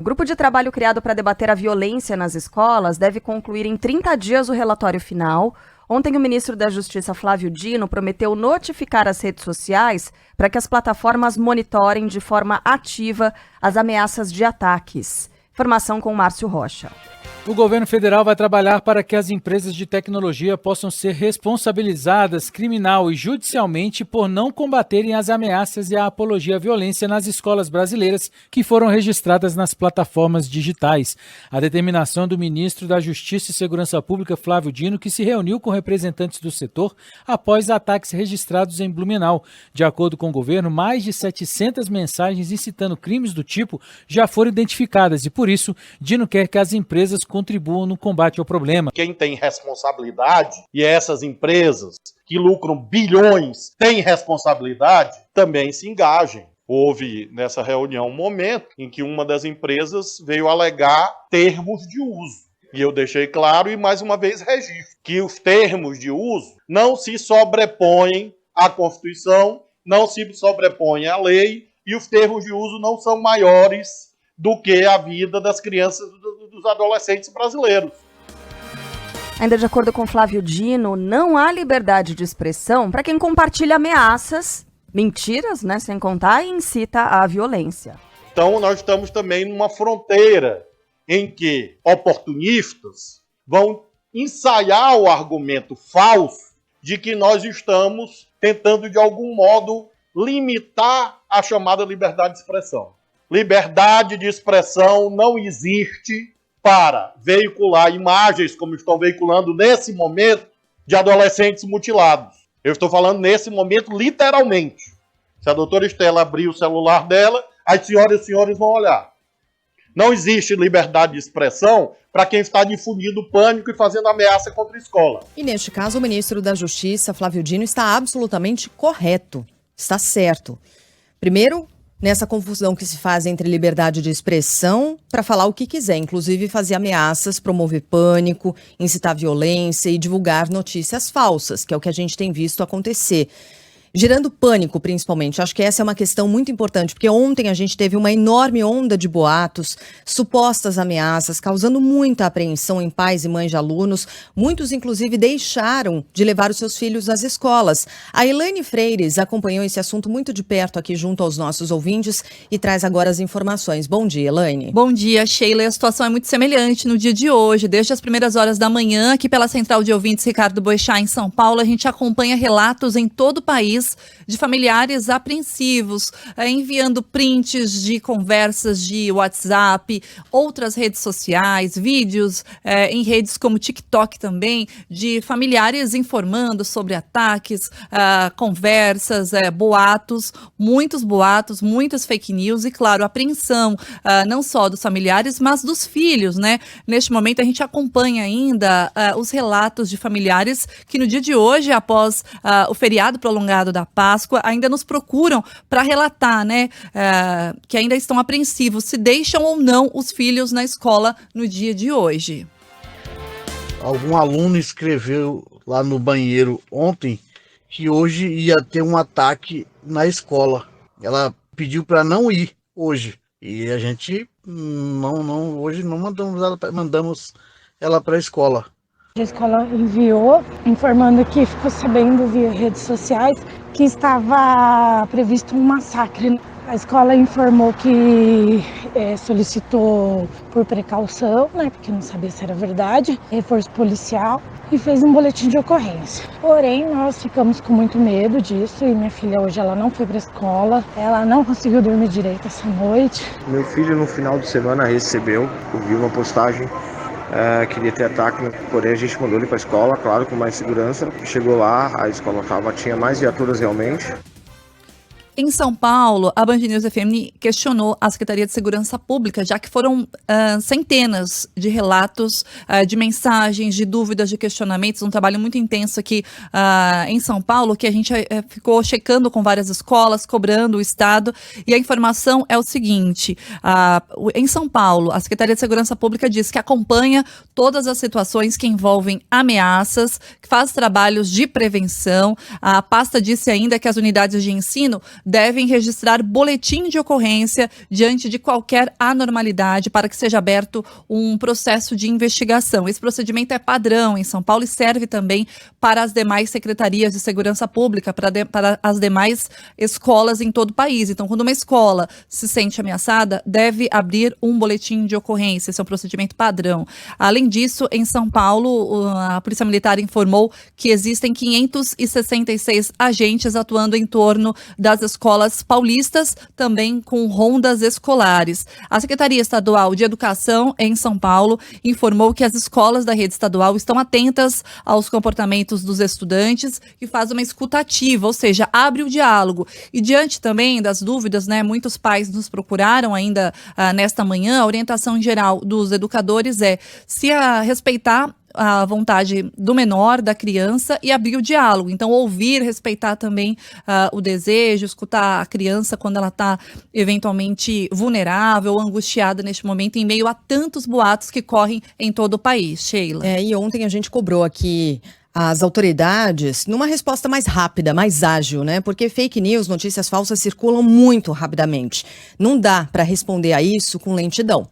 O grupo de trabalho criado para debater a violência nas escolas deve concluir em 30 dias o relatório final. Ontem, o ministro da Justiça, Flávio Dino, prometeu notificar as redes sociais para que as plataformas monitorem de forma ativa as ameaças de ataques. Informação com Márcio Rocha. O governo federal vai trabalhar para que as empresas de tecnologia possam ser responsabilizadas criminal e judicialmente por não combaterem as ameaças e a apologia à violência nas escolas brasileiras que foram registradas nas plataformas digitais. A determinação do ministro da Justiça e Segurança Pública, Flávio Dino, que se reuniu com representantes do setor após ataques registrados em Blumenau. De acordo com o governo, mais de 700 mensagens incitando crimes do tipo já foram identificadas e, por isso, Dino quer que as empresas contribuam no combate ao problema. Quem tem responsabilidade, e essas empresas que lucram bilhões têm responsabilidade, também se engajem. Houve nessa reunião um momento em que uma das empresas veio alegar termos de uso. E eu deixei claro e mais uma vez registro que os termos de uso não se sobrepõem à Constituição, não se sobrepõem à lei e os termos de uso não são maiores do que a vida das crianças dos adolescentes brasileiros. Ainda de acordo com Flávio Dino, não há liberdade de expressão para quem compartilha ameaças, mentiras, sem contar, e incita à violência. Então nós estamos também numa fronteira em que oportunistas vão ensaiar o argumento falso de que nós estamos tentando de algum modo limitar a chamada liberdade de expressão. Liberdade de expressão não existe para veicular imagens, como estão veiculando nesse momento, de adolescentes mutilados. Eu estou falando nesse momento literalmente. Se a doutora Estela abrir o celular dela, as senhoras e os senhores vão olhar. Não existe liberdade de expressão para quem está difundindo pânico e fazendo ameaça contra a escola. E neste caso, o ministro da Justiça, Flávio Dino, está absolutamente correto. Está certo. Primeiro, nessa confusão que se faz entre liberdade de expressão para falar o que quiser, inclusive fazer ameaças, promover pânico, incitar violência e divulgar notícias falsas, que é o que a gente tem visto acontecer. Gerando pânico, principalmente. Acho que essa é uma questão muito importante, porque ontem a gente teve uma enorme onda de boatos, supostas ameaças, causando muita apreensão em pais e mães de alunos. Muitos, inclusive, deixaram de levar os seus filhos às escolas. A Elaine Freires acompanhou esse assunto muito de perto aqui junto aos nossos ouvintes e traz agora as informações. Bom dia, Elaine. Bom dia, Sheila. A situação é muito semelhante no dia de hoje. Desde as primeiras horas da manhã, aqui pela Central de Ouvintes Ricardo Boechat, em São Paulo, a gente acompanha relatos em todo o país de familiares apreensivos, enviando prints de conversas de WhatsApp, outras redes sociais, vídeos em redes como TikTok também, de familiares informando sobre ataques, conversas, boatos, muitas fake news e, claro, apreensão não só dos familiares, mas dos filhos, né? Neste momento a gente acompanha ainda os relatos de familiares que no dia de hoje, após o feriado prolongado da Páscoa, ainda nos procuram para relatar, que ainda estão apreensivos, se deixam ou não os filhos na escola no dia de hoje. Algum aluno escreveu lá no banheiro ontem que hoje ia ter um ataque na escola. Ela pediu para não ir hoje e a gente hoje não mandamos ela para a escola. A escola enviou, informando que ficou sabendo via redes sociais que estava previsto um massacre. A escola informou que solicitou por precaução, porque não sabia se era verdade, reforço policial e fez um boletim de ocorrência. Porém, nós ficamos com muito medo disso e minha filha hoje ela não foi para a escola, ela não conseguiu dormir direito essa noite. Meu filho no final de semana recebeu, eu vi uma postagem. Queria ter ataque, porém a gente mandou ele para a escola, claro, com mais segurança. Chegou lá, a escola tinha mais viaturas realmente. Em São Paulo, a Band News FM questionou a Secretaria de Segurança Pública, já que foram centenas de relatos, de mensagens, de dúvidas, de questionamentos, um trabalho muito intenso aqui em São Paulo, que a gente ficou checando com várias escolas, cobrando o Estado, e a informação é o seguinte, em São Paulo, a Secretaria de Segurança Pública diz que acompanha todas as situações que envolvem ameaças, que faz trabalhos de prevenção. A pasta disse ainda que as unidades de ensino devem registrar boletim de ocorrência diante de qualquer anormalidade para que seja aberto um processo de investigação. Esse procedimento é padrão em São Paulo e serve também para as demais secretarias de segurança pública, para as demais escolas em todo o país. Então, quando uma escola se sente ameaçada, deve abrir um boletim de ocorrência. Esse é um procedimento padrão. Além disso, em São Paulo, a Polícia Militar informou que existem 566 agentes atuando em torno das escolas paulistas, também com rondas escolares. A Secretaria Estadual de Educação em São Paulo informou que as escolas da rede estadual estão atentas aos comportamentos dos estudantes e faz uma escuta ativa, ou seja, abre o diálogo. E diante também das dúvidas, né, muitos pais nos procuraram ainda nesta manhã, a orientação geral dos educadores é se respeitar a vontade do menor, da criança, e abrir o diálogo. Então, ouvir, respeitar também o desejo, escutar a criança quando ela está eventualmente vulnerável ou angustiada neste momento, em meio a tantos boatos que correm em todo o país. Sheila. E ontem a gente cobrou aqui as autoridades numa resposta mais rápida, mais ágil, né? Porque fake news, notícias falsas circulam muito rapidamente. Não dá para responder a isso com lentidão.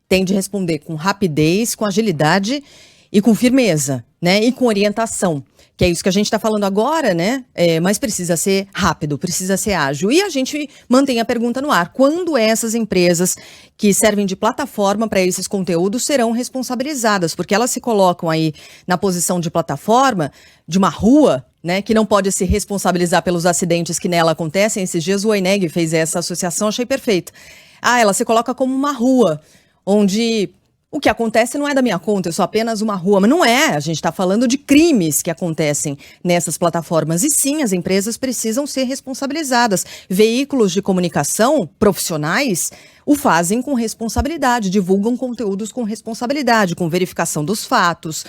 Tem de responder com rapidez, com agilidade e com firmeza, né? E com orientação, que é isso que a gente está falando agora, né? Mas precisa ser rápido, precisa ser ágil. E a gente mantém a pergunta no ar. Quando essas empresas que servem de plataforma para esses conteúdos serão responsabilizadas? Porque elas se colocam aí na posição de plataforma de uma rua, né? Que não pode se responsabilizar pelos acidentes que nela acontecem. Esses dias o OINEG fez essa associação, achei perfeito. Ela se coloca como uma rua, onde o que acontece não é da minha conta, eu sou apenas uma rua. Mas não é, a gente está falando de crimes que acontecem nessas plataformas. E sim, as empresas precisam ser responsabilizadas. Veículos de comunicação profissionais o fazem com responsabilidade, divulgam conteúdos com responsabilidade, com verificação dos fatos,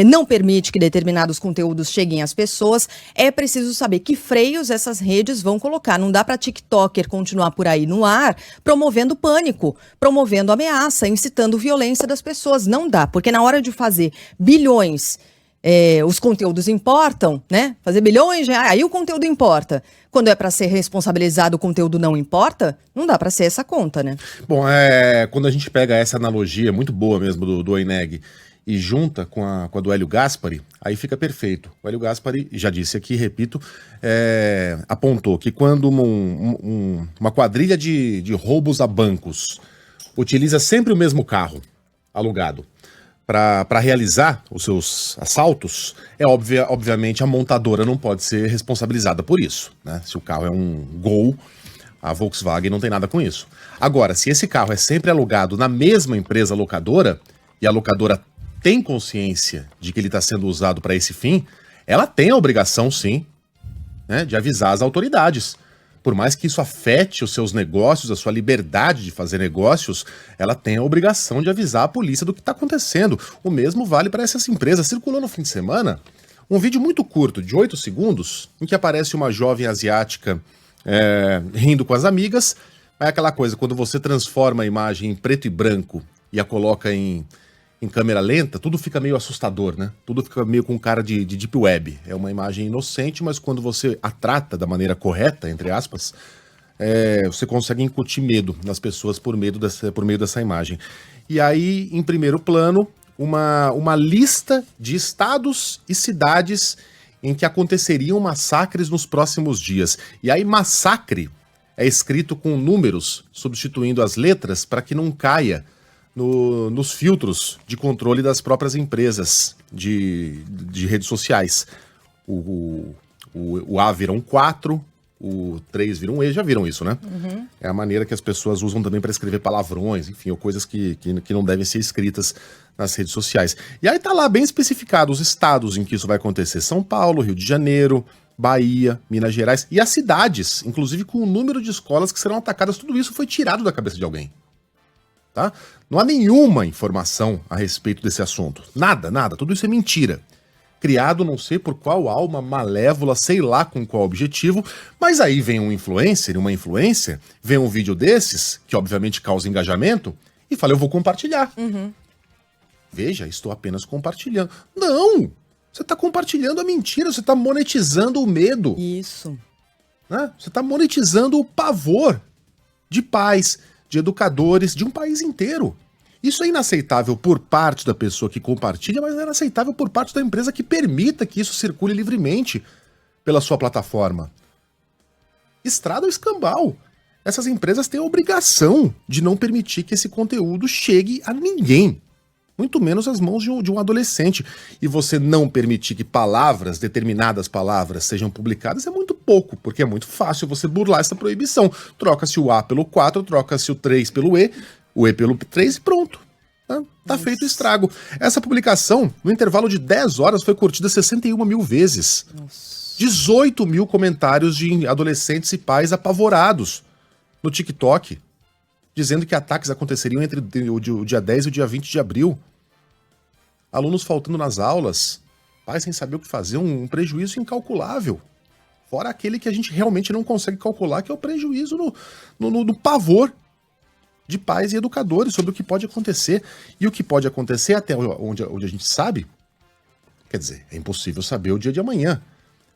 não permite que determinados conteúdos cheguem às pessoas. É preciso saber que freios essas redes vão colocar. Não dá para TikToker continuar por aí no ar promovendo pânico, promovendo ameaça, incitando violência das pessoas. Não dá, porque na hora de fazer bilhões, os conteúdos importam, né? Fazer bilhões de reais, aí o conteúdo importa. Quando é para ser responsabilizado, o conteúdo não importa, não dá para ser essa conta, né? Bom, quando a gente pega essa analogia muito boa mesmo do OINEG e junta com a do Hélio Gaspari, aí fica perfeito. O Hélio Gaspari, já disse aqui, repito, apontou que quando uma quadrilha de roubos a bancos utiliza sempre o mesmo carro alugado para realizar os seus assaltos, obviamente a montadora não pode ser responsabilizada por isso, né? Se o carro é um Gol, a Volkswagen não tem nada com isso. Agora, se esse carro é sempre alugado na mesma empresa locadora, e a locadora tem consciência de que ele está sendo usado para esse fim, ela tem a obrigação, sim, né, de avisar as autoridades. Por mais que isso afete os seus negócios, a sua liberdade de fazer negócios, ela tem a obrigação de avisar a polícia do que está acontecendo. O mesmo vale para essas empresas. Circulou no fim de semana um vídeo muito curto, de 8 segundos, em que aparece uma jovem asiática rindo com as amigas. É aquela coisa, quando você transforma a imagem em preto e branco e a coloca em câmera lenta, tudo fica meio assustador, né? Tudo fica meio com cara de deep web. É uma imagem inocente, mas quando você a trata da maneira correta, entre aspas, você consegue incutir medo nas pessoas por meio dessa imagem. E aí, em primeiro plano, uma lista de estados e cidades em que aconteceriam massacres nos próximos dias. E aí, massacre é escrito com números, substituindo as letras para que não caia nos filtros de controle das próprias empresas de redes sociais. O A vira um 4, o 3 vira um E, já viram isso, né? Uhum. É a maneira que as pessoas usam também para escrever palavrões, enfim, ou coisas que não devem ser escritas nas redes sociais. E aí tá lá bem especificado os estados em que isso vai acontecer: São Paulo, Rio de Janeiro, Bahia, Minas Gerais e as cidades, inclusive com o número de escolas que serão atacadas. Tudo isso foi tirado da cabeça de alguém. Tá? Não há nenhuma informação a respeito desse assunto. Nada, tudo isso é mentira. Criado não sei por qual alma malévola, sei lá com qual objetivo, mas aí vem um influencer, uma influencer, vem um vídeo desses, que obviamente causa engajamento, e fala, eu vou compartilhar. Uhum. Veja, estou apenas compartilhando. Não! Você está compartilhando a mentira, você está monetizando o medo. Isso. né? Você está monetizando o pavor de pais, de educadores, de um país inteiro. Isso é inaceitável por parte da pessoa que compartilha, mas é inaceitável por parte da empresa que permita que isso circule livremente pela sua plataforma. Estrada ou escambau. Essas empresas têm a obrigação de não permitir que esse conteúdo chegue a ninguém, muito menos às mãos de um adolescente. E você não permitir que determinadas palavras sejam publicadas é muito pouco, porque é muito fácil você burlar essa proibição. Troca-se o A pelo 4, troca-se o 3 pelo E, o E pelo 3 e pronto. Tá feito o estrago. Essa publicação, no intervalo de 10 horas, foi curtida 61 mil vezes. 18 mil comentários de adolescentes e pais apavorados no TikTok, dizendo que ataques aconteceriam entre o dia 10 e o dia 20 de abril. Alunos faltando nas aulas, pais sem saber o que fazer, um prejuízo incalculável. Fora aquele que a gente realmente não consegue calcular, que é o prejuízo no pavor de pais e educadores sobre o que pode acontecer. E o que pode acontecer até onde a gente sabe, quer dizer, é impossível saber o dia de amanhã.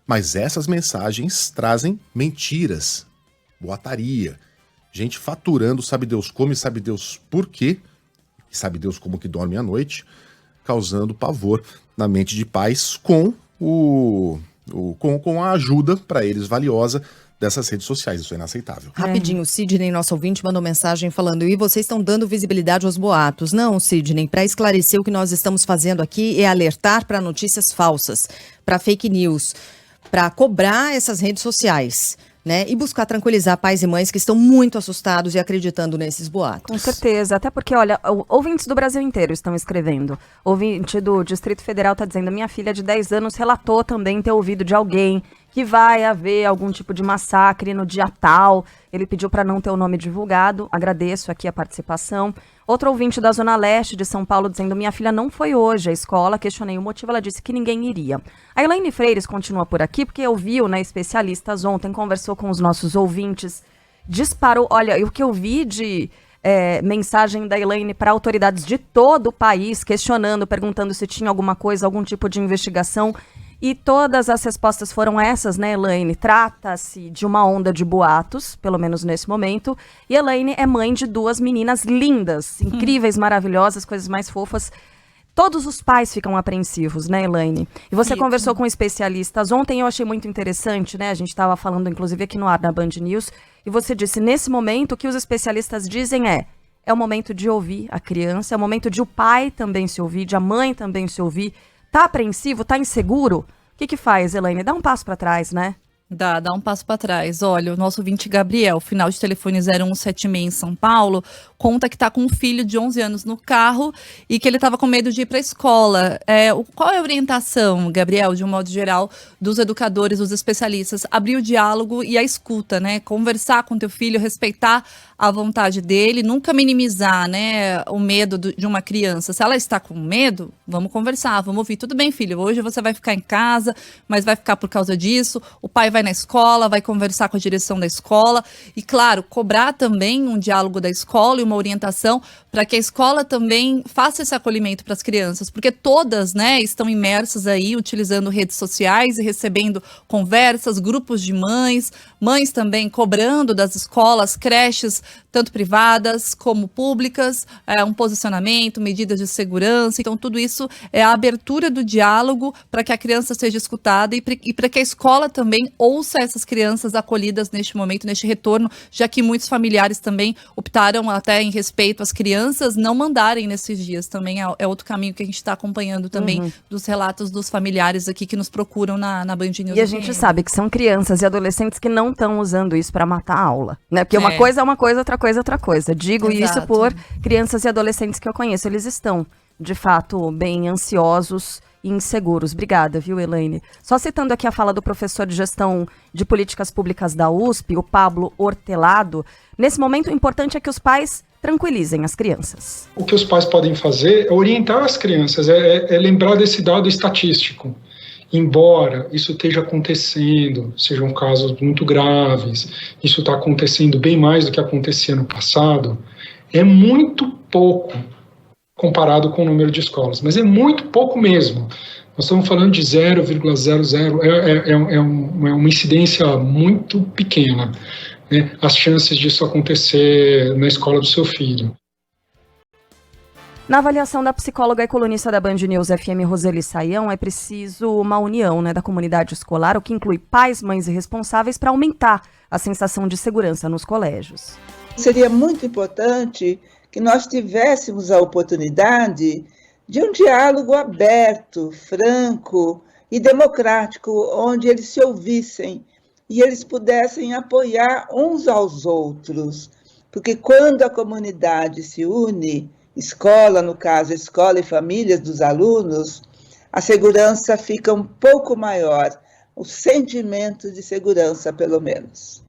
Mas essas mensagens trazem mentiras, boataria, gente faturando sabe Deus como e sabe Deus por quê, e sabe Deus como que dorme à noite, causando pavor na mente de pais com a ajuda para eles valiosa dessas redes sociais. Isso é inaceitável. Rapidinho, o Sidney, nosso ouvinte, mandou mensagem falando: e vocês estão dando visibilidade aos boatos. Não, Sidney, para esclarecer, o que nós estamos fazendo aqui é alertar para notícias falsas, para fake news, para cobrar essas redes sociais, né? E buscar tranquilizar pais e mães que estão muito assustados e acreditando nesses boatos. Com certeza, até porque, olha, ouvintes do Brasil inteiro estão escrevendo. Ouvinte do Distrito Federal está dizendo: minha filha de 10 anos relatou também ter ouvido de alguém que vai haver algum tipo de massacre no dia tal. Ele pediu para não ter o nome divulgado. Agradeço aqui a participação. Outro ouvinte da Zona Leste de São Paulo dizendo: minha filha não foi hoje à escola. Questionei o motivo, ela disse que ninguém iria. A Elaine Freires continua por aqui, porque ouviu, né, especialistas ontem, conversou com os nossos ouvintes, disparou. Olha, o que eu vi de mensagem da Elaine para autoridades de todo o país, questionando, perguntando se tinha alguma coisa, algum tipo de investigação. E todas as respostas foram essas, né, Elaine? Trata-se de uma onda de boatos, pelo menos nesse momento. E Elaine é mãe de 2 meninas lindas, incríveis, maravilhosas, coisas mais fofas. Todos os pais ficam apreensivos, né, Elaine? E você conversou com especialistas. Ontem eu achei muito interessante, né? A gente estava falando, inclusive, aqui no ar da Band News. E você disse, nesse momento, o que os especialistas dizem é o momento de ouvir a criança, é o momento de o pai também se ouvir, de a mãe também se ouvir. Tá apreensivo? Tá inseguro? O que faz, Elaine? Dá um passo para trás, né? Dá um passo para trás. Olha, o nosso ouvinte Gabriel, final de telefone 0176 em São Paulo, conta que está com um filho de 11 anos no carro e que ele estava com medo de ir para a escola. Qual é a orientação, Gabriel, de um modo geral, dos educadores, dos especialistas? Abrir o diálogo e a escuta, né? Conversar com teu filho, respeitar a vontade dele, nunca minimizar, né, o medo de uma criança. Se ela está com medo, vamos conversar, vamos ouvir. Tudo bem, filho, hoje você vai ficar em casa, mas vai ficar por causa disso. O pai vai na escola, vai conversar com a direção da escola e, claro, cobrar também um diálogo da escola e uma orientação para que a escola também faça esse acolhimento para as crianças, porque todas, né, estão imersas aí utilizando redes sociais e recebendo conversas, grupos de mães também cobrando das escolas, creches, tanto privadas como públicas, um posicionamento, medidas de segurança. Então, tudo isso é a abertura do diálogo para que a criança seja escutada e para que a escola também ouça essas crianças acolhidas neste momento, neste retorno, já que muitos familiares também optaram, até em respeito às crianças, não mandarem nesses dias. Também é outro caminho que a gente está acompanhando também dos relatos dos familiares aqui que nos procuram na Band News. E a gente sabe que são crianças e adolescentes que não estão usando isso para matar a aula, né? Porque uma coisa é uma coisa, outra coisa é outra coisa. Digo Exato. Isso por crianças e adolescentes que eu conheço. Eles estão, de fato, bem ansiosos e inseguros. Obrigada, viu, Elaine? Só citando aqui a fala do professor de gestão de políticas públicas da USP, o Pablo Hortelado, nesse momento o importante é que os pais tranquilizem as crianças. O que os pais podem fazer é orientar as crianças, é lembrar desse dado estatístico. Embora isso esteja acontecendo, sejam casos muito graves, isso está acontecendo bem mais do que acontecia no passado, é muito pouco comparado com o número de escolas, mas é muito pouco mesmo. Nós estamos falando de 0,00, é uma incidência muito pequena, né, as chances disso acontecer na escola do seu filho. Na avaliação da psicóloga e colunista da Band News FM, Roseli Saião, é preciso uma união, né, da comunidade escolar, o que inclui pais, mães e responsáveis, para aumentar a sensação de segurança nos colégios. Seria muito importante que nós tivéssemos a oportunidade de um diálogo aberto, franco e democrático, onde eles se ouvissem e eles pudessem apoiar uns aos outros. Porque quando a comunidade se une, escola, no caso, escola e famílias dos alunos, a segurança fica um pouco maior, o sentimento de segurança, pelo menos.